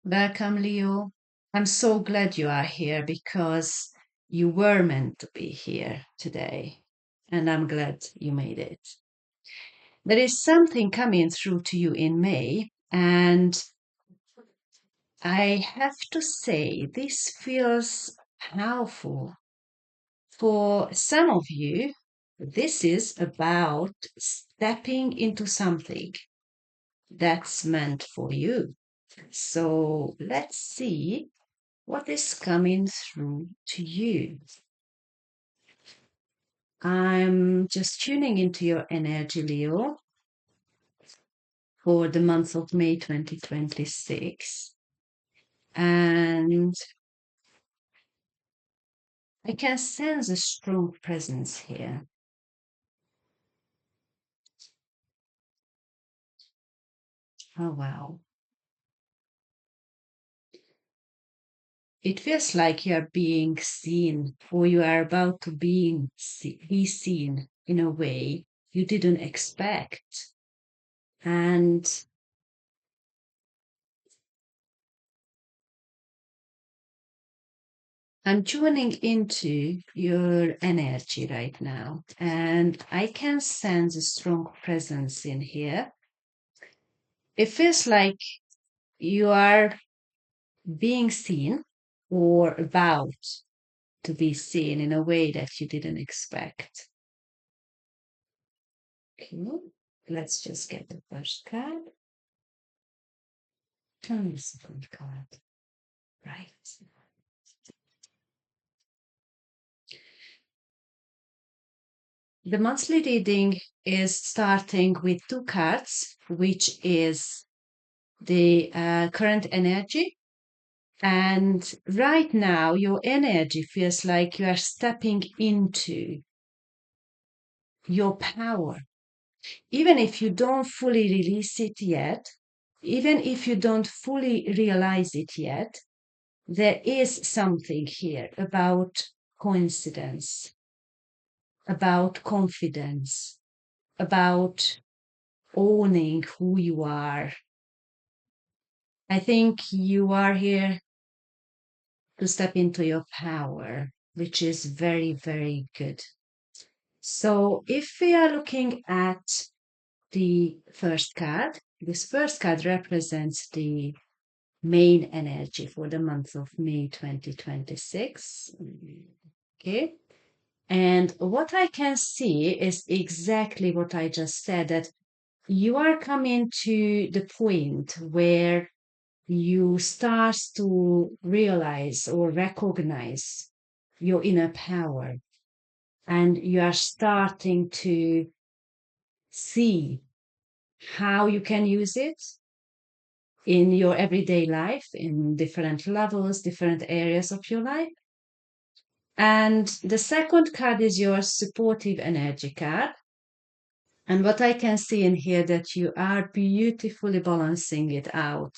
Welcome, Leo. I'm so glad you are here because you were meant to be here today, and I'm glad you made it. There is something coming through to you in May, and I have to say, this feels powerful. For some of you, this is about stepping into something that's meant for you. So let's see what is coming through to you. I'm just tuning into your energy, Leo, for the month of May 2026. And I can sense a strong presence here. Oh, wow. It feels like you are being seen, or you are about to be seen in a way you didn't expect. And I'm tuning into your energy right now, and I can sense a strong presence in here. It feels like you are being seen or about to be seen in a way that you didn't expect. Okay, let's just get the first card. And the second card. Right. The monthly reading is starting with two cards, which is the current energy. And right now, your energy feels like you are stepping into your power. Even if you don't fully release it yet, even if you don't fully realize it yet, there is something here about coincidence, about confidence, about owning who you are. I think you are here to step into your power, which is very, very good. So if we are looking at the first card, this first card represents the main energy for the month of May 2026. Okay. And what I can see is exactly what I just said, that you are coming to the point where you start to realize or recognize your inner power, and you are starting to see how you can use it in your everyday life in different levels, different areas of your life. And the second card is your supportive energy card. And what I can see in here, that you are beautifully balancing it out,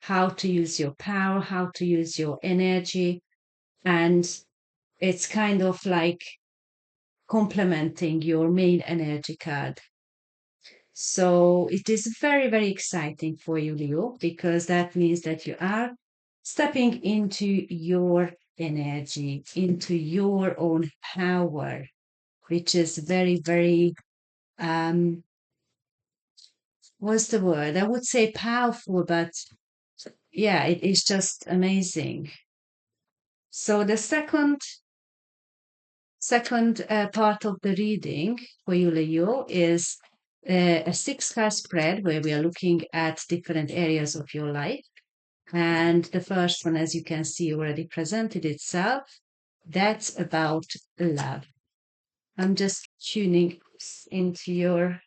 how to use your power, how to use your energy. And it's kind of like complementing your main energy card. So it is very, very exciting for you, Leo, because that means that you are stepping into your energy, into your own power, which is very, very, what's the word? I would say powerful, but yeah, it is just amazing. So the second part of the reading for you, Leo, is a six-card spread where we are looking at different areas of your life. And the first one, as you can see, already presented itself. That's about love. I'm just tuning into your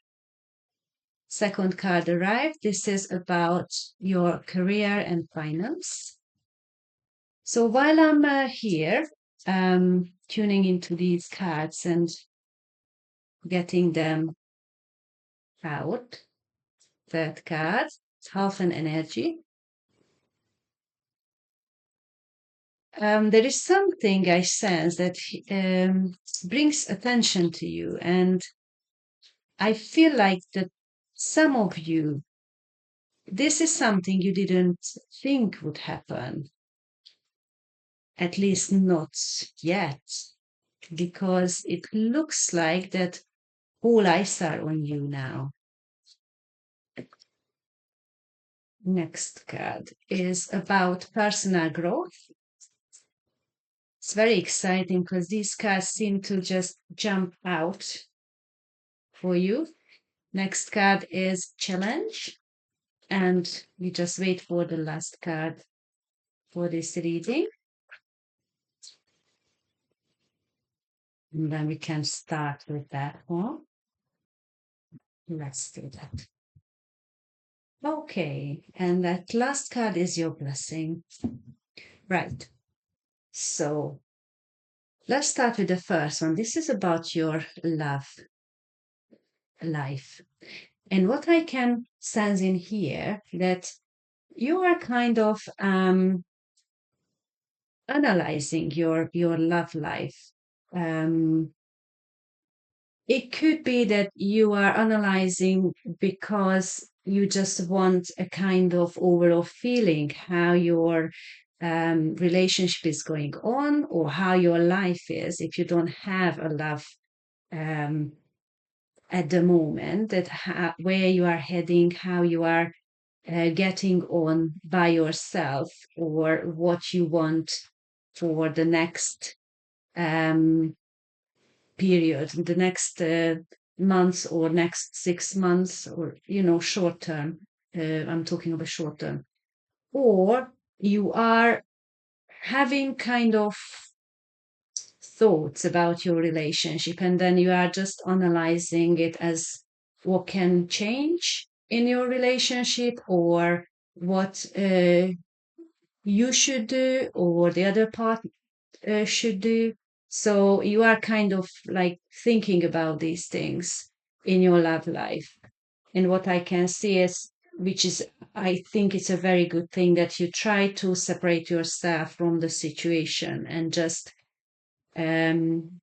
second card arrived. This is about your career and finance. So while I'm here, tuning into these cards and getting them out, third card, health and energy. There is something I sense that brings attention to you, and I feel like that some of you this is something you didn't think would happen, at least not yet, because it looks like that all eyes are on you now. Next card is about personal growth. It's very exciting because these cards seem to just jump out for you. Next card is challenge. And we just wait for the last card for this reading. And then we can start with that one. Let's do that. Okay, and that last card is your blessing. Right. So let's start with the first one. This is about your love life. And what I can sense in here that you are kind of analyzing your love life. It could be that you are analyzing because you just want a kind of overall feeling how your relationship is going on or how your life is if you don't have a love um, at the moment, that where you are heading, how you are getting on by yourself, or what you want for the next period, the next months or next 6 months, or short term. I'm talking about short term. Or you are having kind of thoughts about your relationship, and then you are just analyzing it as what can change in your relationship, or what you should do, or the other part should do. So you are kind of like thinking about these things in your love life. And what I can see is, which is, I think it's a very good thing, that you try to separate yourself from the situation and just um,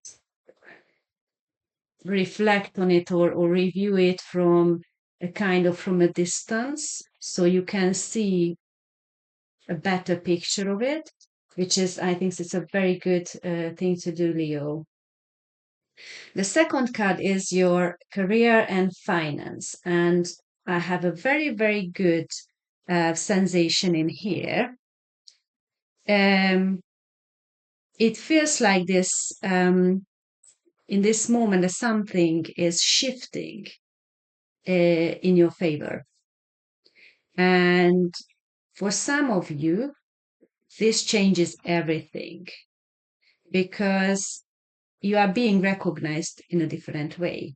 reflect on it, or review it from a kind of from a distance, so you can see a better picture of it, which is, I think it's a very good thing to do, Leo. The second card is your career and finance. And I have a very, very good sensation in here. It feels like this, in this moment, that something is shifting in your favor. And for some of you, this changes everything, because you are being recognized in a different way.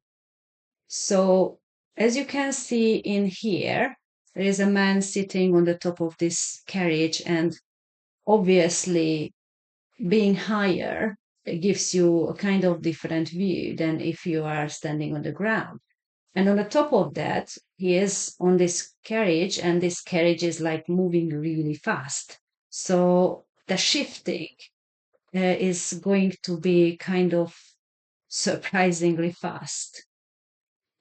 So, as you can see in here, there is a man sitting on the top of this carriage, and obviously, being higher gives you a kind of different view than if you are standing on the ground. And on the top of that, he is on this carriage, and this carriage is like moving really fast. So, the shifting is going to be kind of surprisingly fast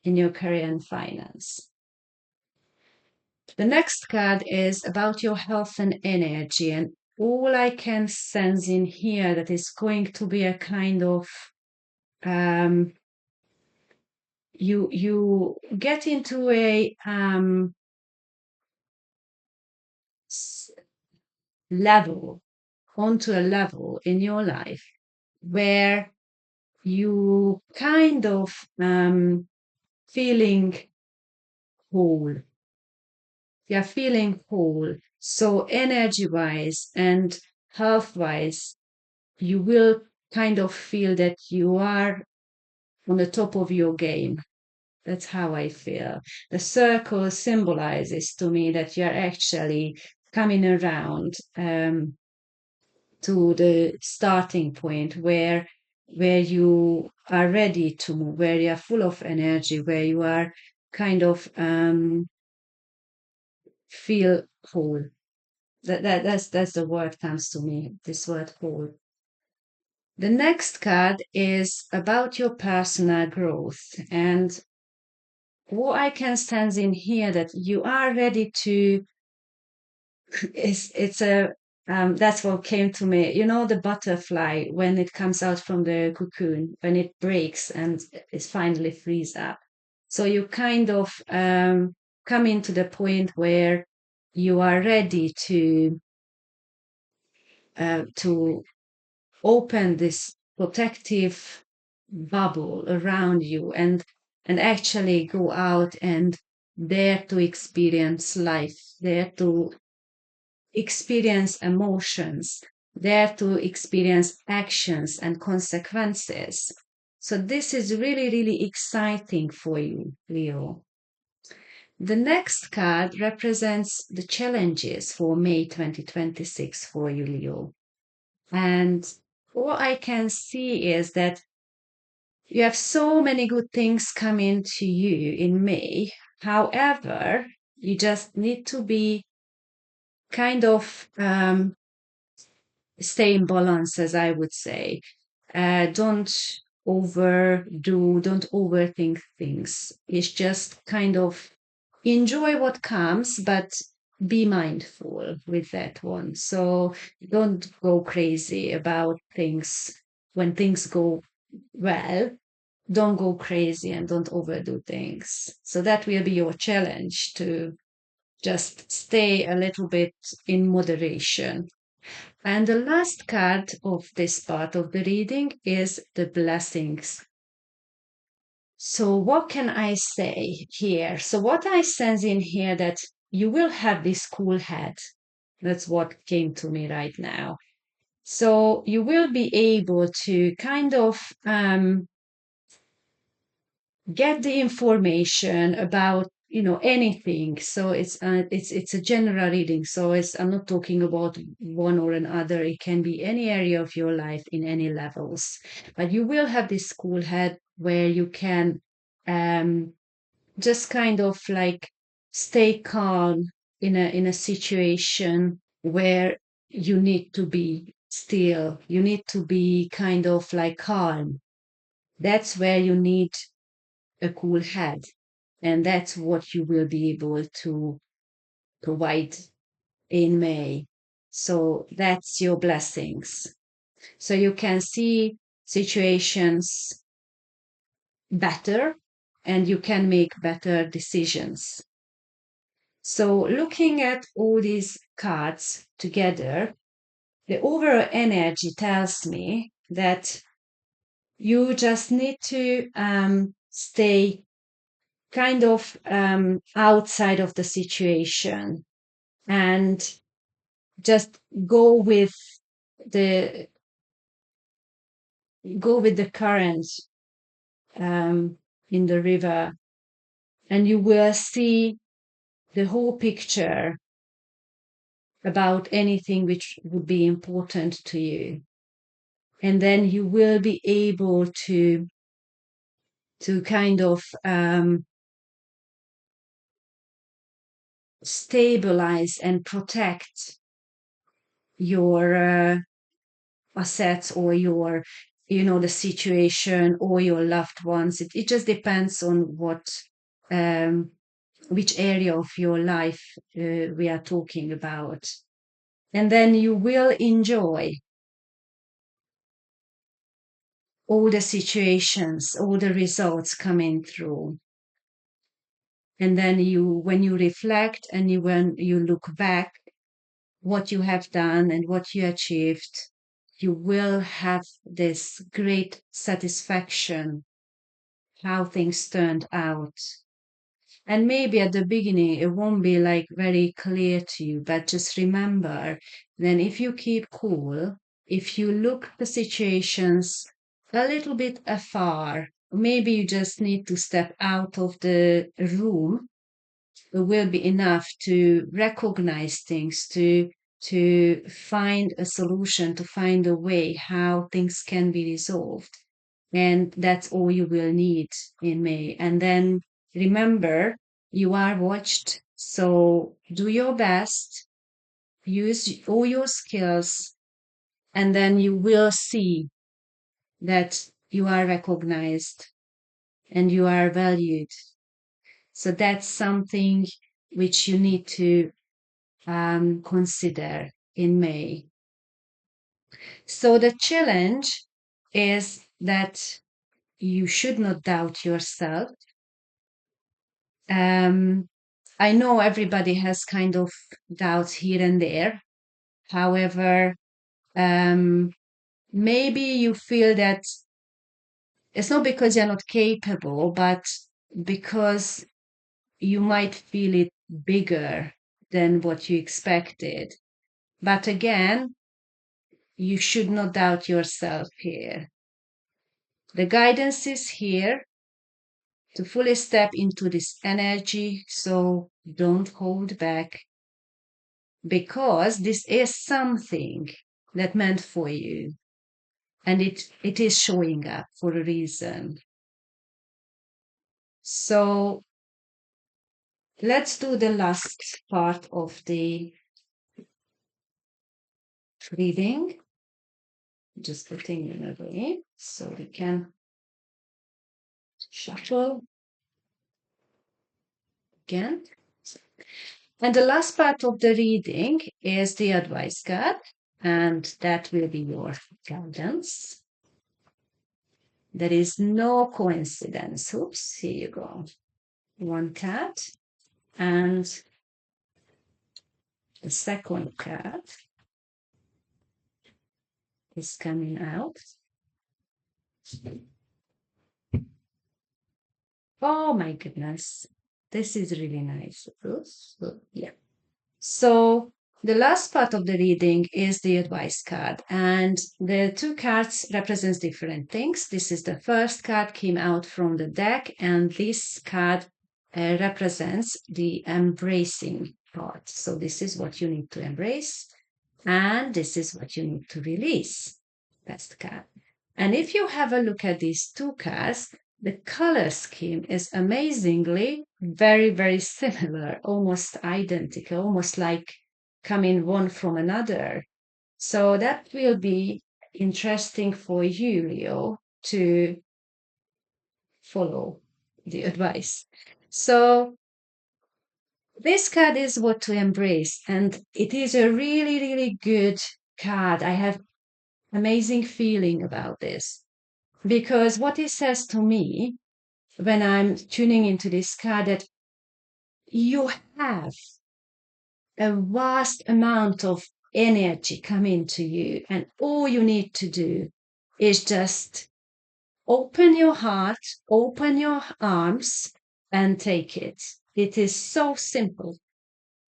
in your career and finance. The next card is about your health and energy. And all I can sense in here, that is going to be a kind of you get into a level, onto a level in your life where you kind of feeling whole. You're feeling whole. So energy wise and health wise, you will kind of feel that you are on the top of your game. That's how I feel. The circle symbolizes to me that you're actually coming around to the starting point where you are ready to move, where you are full of energy, where you are kind of feel whole. That's the word comes to me. This word whole. The next card is about your personal growth, and what I can sense in here that you are ready to, it's a, that's what came to me. You know, the butterfly, when it comes out from the cocoon, when it breaks and is finally frees up. So you kind of come into the point where you are ready to open this protective bubble around you and actually go out and dare to experience life, dare to experience emotions, dare to experience actions and consequences. So this is really, really exciting for you, Leo. The next card represents the challenges for May 2026 for you, Leo. And what I can see is that you have so many good things coming to you in May. However, you just need to be kind of stay in balance, as I would say. Don't overdo, don't overthink things. It's just kind of enjoy what comes, but be mindful with that one. So don't go crazy about things when things go well. Don't go crazy and don't overdo things. So that will be your challenge to just stay a little bit in moderation. And the last card of this part of the reading is the blessings. So what can I say here? So what I sense in here that you will have this cool head. That's what came to me right now. So you will be able to kind of get the information about anything. So it's a general reading, so I'm not talking about one or another. It can be any area of your life in any levels, but you will have this cool head where you can um just kind of like stay calm in a situation where you need to be still, you need to be kind of like calm. That's where you need a cool head. And that's what you will be able to provide in May. So that's your blessings. So you can see situations better and you can make better decisions. So looking at all these cards together, the overall energy tells me that you just need to stay kind of outside of the situation and just the go with the current um, in the river, and you will see the whole picture about anything which would be important to you, and then you will be able to kind of stabilize and protect your assets or your the situation or your loved ones. It just depends on um, which area of your life we are talking about, and then you will enjoy all the situations, all the results coming through. And then when you reflect and when you look back what you have done and what you achieved, you will have this great satisfaction how things turned out. And maybe at the beginning it won't be like very clear to you, but just remember, then if you keep cool, if you look the situations a little bit afar, maybe you just need to step out of the room, it will be enough to recognize things, to find a solution, to find a way how things can be resolved. And that's all you will need in May. And then remember, you are watched. So do your best, use all your skills, and then you will see that you are recognized and you are valued So that's something which you need to consider in May. So the challenge is that you should not doubt yourself. I know everybody has kind of doubts here and there. However, maybe you feel that it's not because you're not capable, but because you might feel it bigger than what you expected. But again, you should not doubt yourself here. The guidance is here to fully step into this energy, so don't hold back, because this is something that meant for you, and it is showing up for a reason. So let's do the last part of the reading. Just putting it away so we can shuffle again. And the last part of the reading is the advice card, and that will be your guidance. There is no coincidence. Oops, here you go. One card, and the second card is coming out. Oh my goodness, this is really nice. Oops. Yeah. So the last part of the reading is the advice card, and the two cards represents different things. This is the first card came out from the deck, and this card represents the embracing part. So this is what you need to embrace, and this is what you need to release. That's the card. And if you have a look at these two cards, the color scheme is amazingly very, very similar, almost identical, almost like coming one from another. So that will be interesting for you, Leo, to follow the advice. So this card is what to embrace, and it is a really, really good card. I have amazing feeling about this, because what it says to me when I'm tuning into this card, that you have a vast amount of energy coming to you, and all you need to do is just open your heart, open your arms, and take it. It is so simple.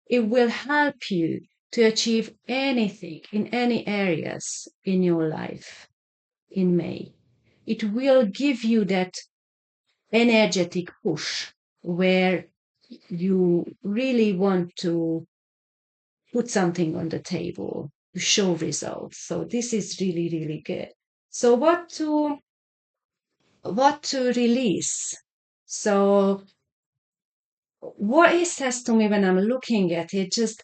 It will help you to achieve anything in any areas in your life in May. It will give you that energetic push where you really want to put something on the table to show results. So this is really, really good. So what to release? So what it says to me when I'm looking at it, just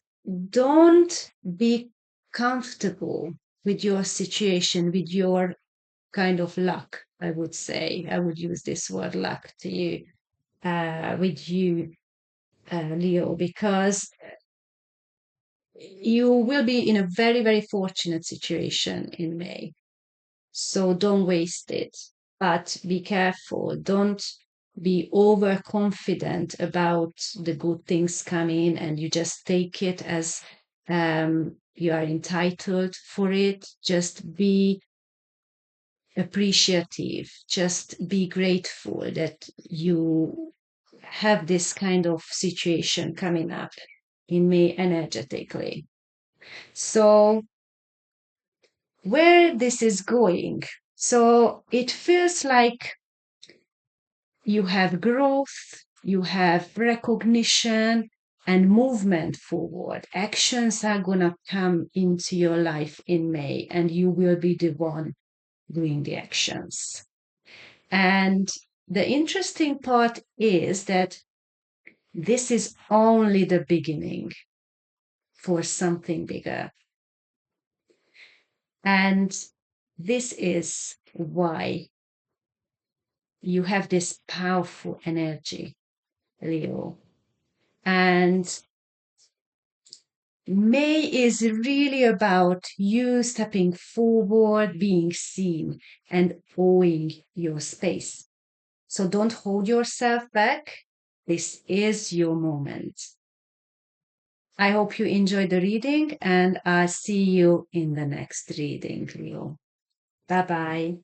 don't be comfortable with your situation, with your kind of luck, I would say. I would use this word luck to you, with you, Leo, because you will be in a very, very fortunate situation in May. So don't waste it, but be careful. Don't be overconfident about the good things coming and you just take it as you are entitled for it. Just be appreciative. Just be grateful that you have this kind of situation coming up in me energetically. So, where this is going, so it feels like you have growth, you have recognition and movement forward. Actions are going to come into your life in May, and you will be the one doing the actions. And the interesting part is that this is only the beginning for something bigger. And this is why you have this powerful energy. Leo. And May is really about you stepping forward, being seen, and owning your space. So don't hold yourself back. This is your moment. I hope you enjoyed the reading, and I'll see you in the next reading, Leo. Bye bye.